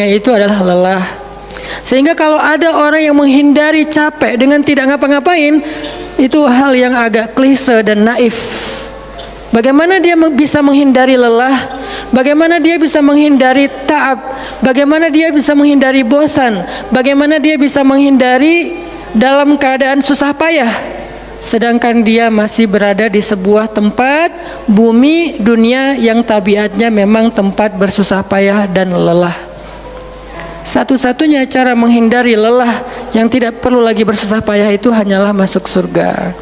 itu adalah lelah. Sehingga kalau ada orang yang menghindari capek dengan tidak ngapa-ngapain, itu hal yang agak klise dan naif. Bagaimana dia bisa menghindari lelah? Bagaimana dia bisa menghindari ta'ab? Bagaimana dia bisa menghindari bosan? Bagaimana dia bisa menghindari dalam keadaan susah payah? Sedangkan dia masih berada di sebuah tempat bumi dunia yang tabiatnya memang tempat bersusah payah dan lelah. Satu-satunya cara menghindari lelah yang tidak perlu lagi bersusah payah itu hanyalah masuk surga.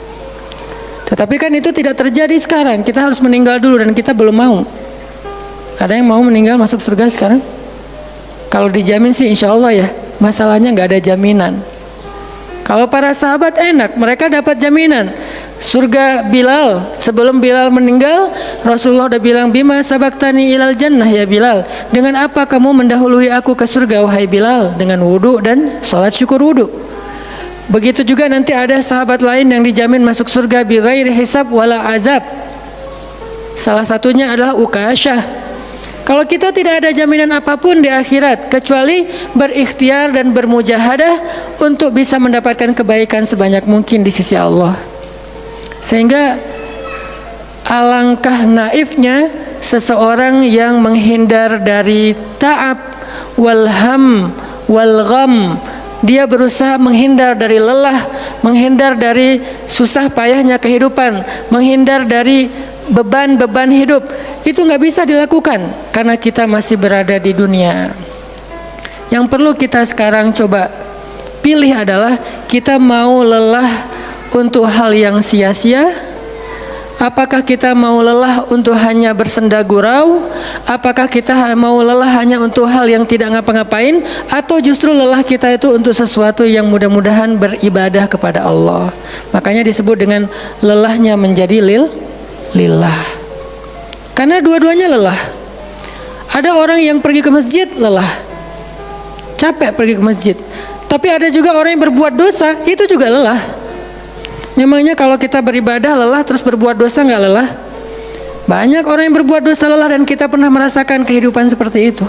Tetapi kan itu tidak terjadi sekarang. Kita harus meninggal dulu dan kita belum mau. Ada yang mau meninggal masuk surga sekarang? Kalau dijamin sih insya Allah ya. Masalahnya nggak ada jaminan. Kalau para sahabat enak, mereka dapat jaminan surga Bilal. Sebelum Bilal meninggal, Rasulullah udah bilang, bima sabaktani ilal jannah ya Bilal, dengan apa kamu mendahului aku ke surga wahai Bilal? Dengan wudu dan sholat syukur wudu. Begitu juga nanti ada sahabat lain yang dijamin masuk surga bighairi hisab wala azab. Salah satunya adalah Ukasyah. Kalau kita tidak ada jaminan apapun di akhirat kecuali berikhtiar dan bermujahadah untuk bisa mendapatkan kebaikan sebanyak mungkin di sisi Allah. Sehingga alangkah naifnya seseorang yang menghindar dari ta'ab wal ham wal gham. Dia berusaha menghindar dari lelah, menghindar dari susah payahnya kehidupan, menghindar dari beban-beban hidup. Itu nggak bisa dilakukan karena kita masih berada di dunia. Yang perlu kita sekarang coba pilih adalah kita mau lelah untuk hal yang sia-sia? Apakah kita mau lelah untuk hanya bersenda gurau? Apakah kita mau lelah hanya untuk hal yang tidak ngapa-ngapain? Atau justru lelah kita itu untuk sesuatu yang mudah-mudahan beribadah kepada Allah? Makanya disebut dengan lelahnya menjadi lillah. Karena dua-duanya lelah. Ada orang yang pergi ke masjid lelah, capek pergi ke masjid. Tapi ada juga orang yang berbuat dosa, itu juga lelah. Memangnya kalau kita beribadah lelah terus berbuat dosa nggak lelah? Banyak orang yang berbuat dosa lelah dan kita pernah merasakan kehidupan seperti itu.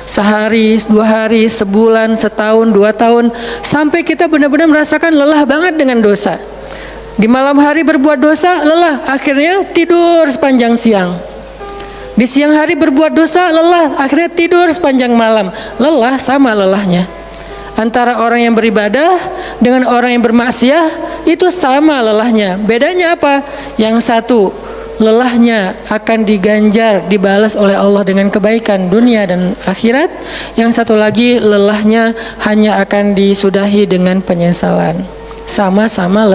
Sehari, 2 hari, sebulan, setahun, 2 tahun, sampai kita benar-benar merasakan lelah banget dengan dosa. Di malam hari berbuat dosa lelah, akhirnya tidur sepanjang siang. Di siang hari berbuat dosa lelah, akhirnya tidur sepanjang malam. Lelah sama lelahnya. Antara orang yang beribadah dengan orang yang bermaksiat itu sama lelahnya. Bedanya apa? Yang satu lelahnya akan diganjar, dibalas oleh Allah dengan kebaikan dunia dan akhirat. Yang satu lagi lelahnya hanya akan disudahi dengan penyesalan. Sama-sama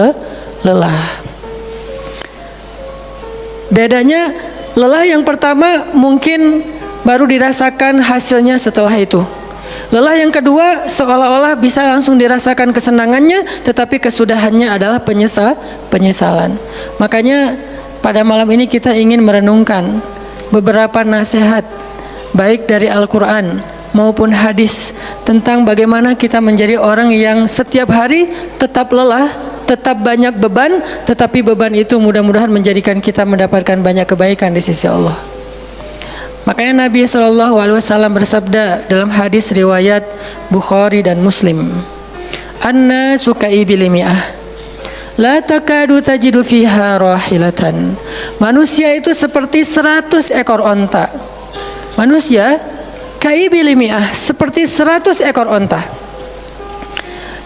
lelah. Bedanya lelah yang pertama mungkin baru dirasakan hasilnya setelah itu. Lelah yang kedua seolah-olah bisa langsung dirasakan kesenangannya, tetapi kesudahannya adalah penyesalan. Makanya pada malam ini kita ingin merenungkan beberapa nasihat baik dari Al-Quran maupun hadis tentang bagaimana kita menjadi orang yang setiap hari tetap lelah, tetap banyak beban, tetapi beban itu mudah-mudahan menjadikan kita mendapatkan banyak kebaikan di sisi Allah. Makanya Nabi SAW bersabda dalam hadis riwayat Bukhari dan Muslim, "An-nasu ka'ibili mi'ah, la takadu tajidu fiha rahilatan." Manusia itu seperti 100 ekor onta. Manusia ka'ibili mi'ah, seperti 100 ekor onta.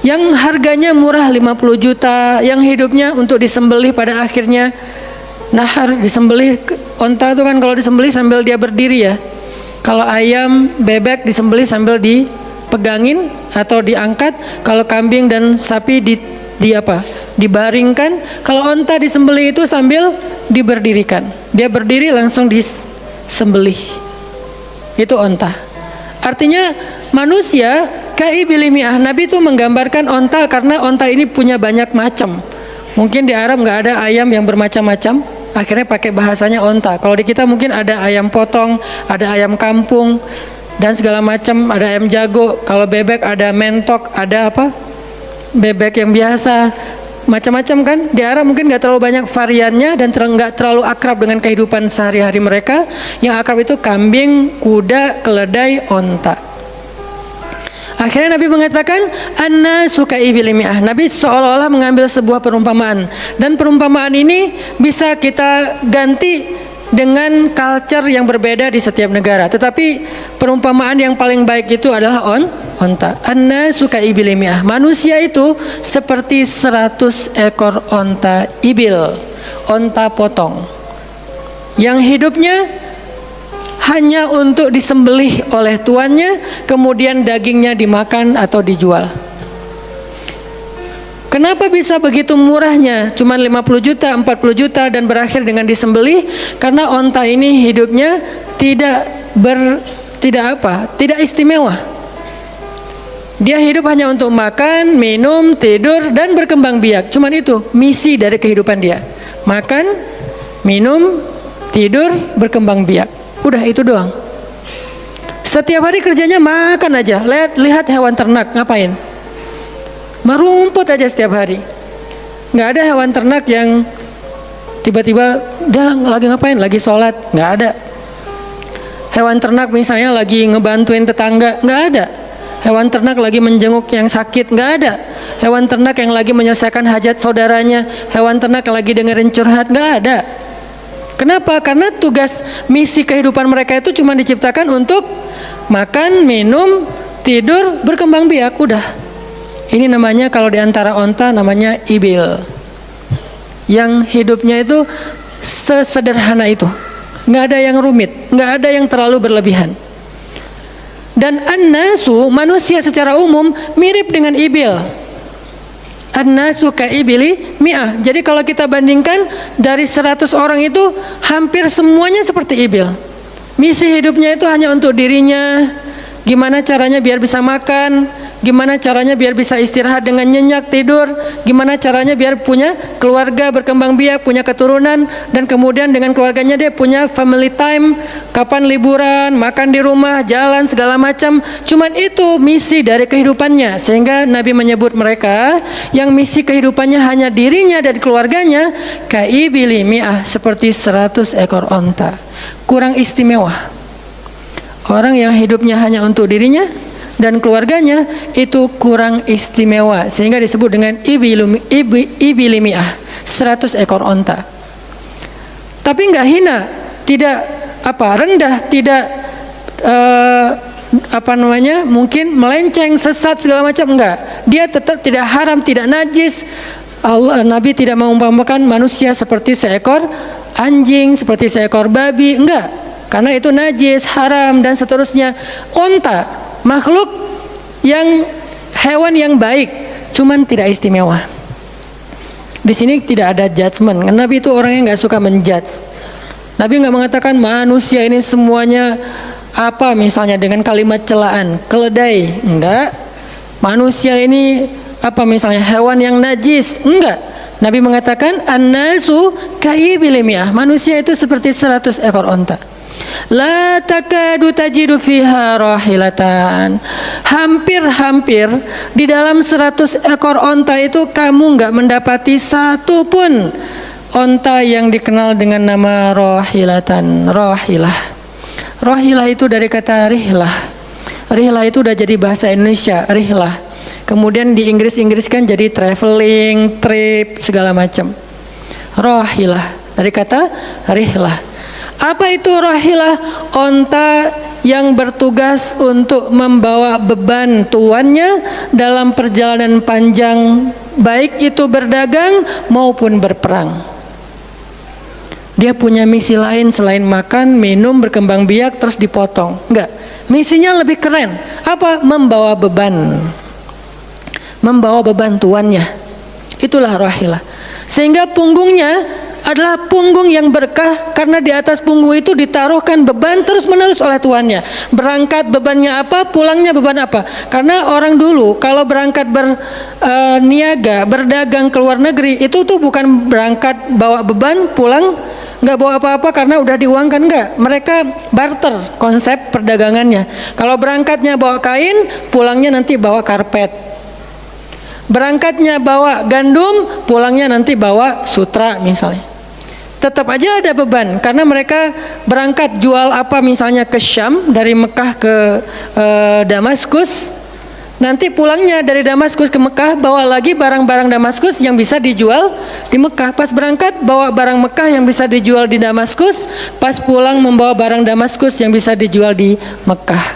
Yang harganya murah 50 juta, yang hidupnya untuk disembelih pada akhirnya nahar, disembelih. Onta itu kan kalau disembelih sambil dia berdiri ya. Kalau ayam, bebek disembelih sambil dipegangin atau diangkat. Kalau kambing dan sapi dibaringkan. Kalau onta disembelih itu sambil diberdirikan. Dia berdiri langsung disembelih. Itu onta. Artinya manusia ka'ibili mi'ah. Nabi itu menggambarkan onta karena onta ini punya banyak macam. Mungkin di Arab nggak ada ayam yang bermacam-macam, akhirnya pakai bahasanya onta. Kalau di kita mungkin ada ayam potong, ada ayam kampung dan segala macam, ada ayam jago. Kalau bebek ada mentok, ada apa? Bebek yang biasa, macam-macam kan. Di Arab mungkin nggak terlalu banyak variannya dan nggak terlalu akrab dengan kehidupan sehari-hari mereka. Yang akrab itu kambing, kuda, keledai, onta. Akhirnya Nabi mengatakan an-nasu ka'ibili mi'ah. Nabi seolah-olah mengambil sebuah perumpamaan, dan perumpamaan ini bisa kita ganti dengan culture yang berbeda di setiap negara. Tetapi perumpamaan yang paling baik itu adalah onta. An-nasu ka'ibili mi'ah. Manusia itu seperti 100 ekor onta ibil, onta potong, yang hidupnya hanya untuk disembelih oleh tuannya, kemudian dagingnya dimakan atau dijual. Kenapa bisa begitu murahnya? Cuma 50 juta, 40 juta dan berakhir dengan disembelih? Karena onta ini hidupnya tidak istimewa. Dia hidup hanya untuk makan, minum, tidur dan berkembang biak. Cuman itu misi dari kehidupan dia. Makan, minum, tidur, berkembang biak. Udah itu doang. Setiap hari kerjanya makan aja. Lihat hewan ternak ngapain? Merumput aja setiap hari. Nggak ada hewan ternak yang tiba-tiba dia lagi ngapain? Lagi sholat. Nggak ada. Hewan ternak misalnya lagi ngebantuin tetangga. Nggak ada. Hewan ternak lagi menjenguk yang sakit. Nggak ada. Hewan ternak yang lagi menyelesaikan hajat saudaranya. Hewan ternak yang lagi dengerin curhat. Nggak ada. Kenapa? Karena tugas misi kehidupan mereka itu cuma diciptakan untuk makan, minum, tidur, berkembang biak. Udah. Ini namanya kalau diantara onta namanya ibil, yang hidupnya itu sesederhana itu. Nggak ada yang rumit, nggak ada yang terlalu berlebihan. Dan an-nasu, manusia secara umum mirip dengan ibil. An-nasu ka'ibili mi'ah. Jadi kalau kita bandingkan dari 100 orang itu hampir semuanya seperti ibil. Misi hidupnya itu hanya untuk dirinya. Gimana caranya biar bisa makan, gimana caranya biar bisa istirahat dengan nyenyak, tidur, gimana caranya biar punya keluarga, berkembang biak, punya keturunan, dan kemudian dengan keluarganya dia punya family time, kapan liburan, makan di rumah, jalan, segala macam. Cuman itu misi dari kehidupannya. Sehingga Nabi menyebut mereka yang misi kehidupannya hanya dirinya dan keluarganya, ka'ibili mi'ah, seperti 100 ekor onta. Kurang istimewa. Orang yang hidupnya hanya untuk dirinya dan keluarganya itu kurang istimewa, sehingga disebut dengan ibili mi'ah, 100 ekor onta. Tapi enggak hina, tidak rendah, tidak mungkin melenceng, sesat segala macam, enggak. Dia tetap tidak haram, tidak najis. Nabi tidak mengumpamakan manusia seperti seekor anjing, seperti seekor babi, enggak. Karena itu najis, haram dan seterusnya. Onta, makhluk yang hewan yang baik, cuman tidak istimewa. Di sini tidak ada judgement. Nabi itu orangnya nggak suka menjudge. Nabi nggak mengatakan manusia ini semuanya apa misalnya dengan kalimat celaan, keledai, enggak. Manusia ini apa misalnya hewan yang najis, enggak. Nabi mengatakan an-nasu ka'ibili mi'ah. Manusia itu seperti 100 ekor onta. La takadu tajidu fiha rahilatan. Hampir-hampir di dalam 100 ekor onta itu kamu nggak mendapati satu pun onta yang dikenal dengan nama rahilatan. Rahilah itu dari kata rihlah. Rihlah itu udah jadi bahasa Indonesia, rihlah. Kemudian di Inggris-Inggriskan jadi traveling, trip, segala macam. Rahilah dari kata rihlah. Apa itu rahilah? Onta yang bertugas untuk membawa beban tuannya dalam perjalanan panjang, baik itu berdagang maupun berperang. Dia punya misi lain selain makan, minum, berkembang biak terus dipotong. Enggak. Misinya lebih keren. Apa? Membawa beban. Membawa beban tuannya. Itulah rahilah. Sehingga punggungnya adalah punggung yang berkah, karena di atas punggung itu ditaruhkan beban terus menerus oleh tuannya. Berangkat bebannya apa, pulangnya beban apa. Karena orang dulu kalau berangkat berniaga, berdagang ke luar negeri, itu tuh bukan berangkat bawa beban, pulang nggak bawa apa-apa karena udah diuangkan, enggak. Mereka barter konsep perdagangannya. Kalau berangkatnya bawa kain, pulangnya nanti bawa karpet. Berangkatnya bawa gandum, pulangnya nanti bawa sutra misalnya. Tetap aja ada beban, karena mereka berangkat jual apa misalnya ke Syam, dari Mekah ke Damaskus, Nanti pulangnya dari Damaskus ke Mekah, bawa lagi barang-barang Damaskus yang bisa dijual di Mekah. Pas berangkat bawa barang Mekah yang bisa dijual di Damaskus, pas pulang membawa barang Damaskus yang bisa dijual di Mekah.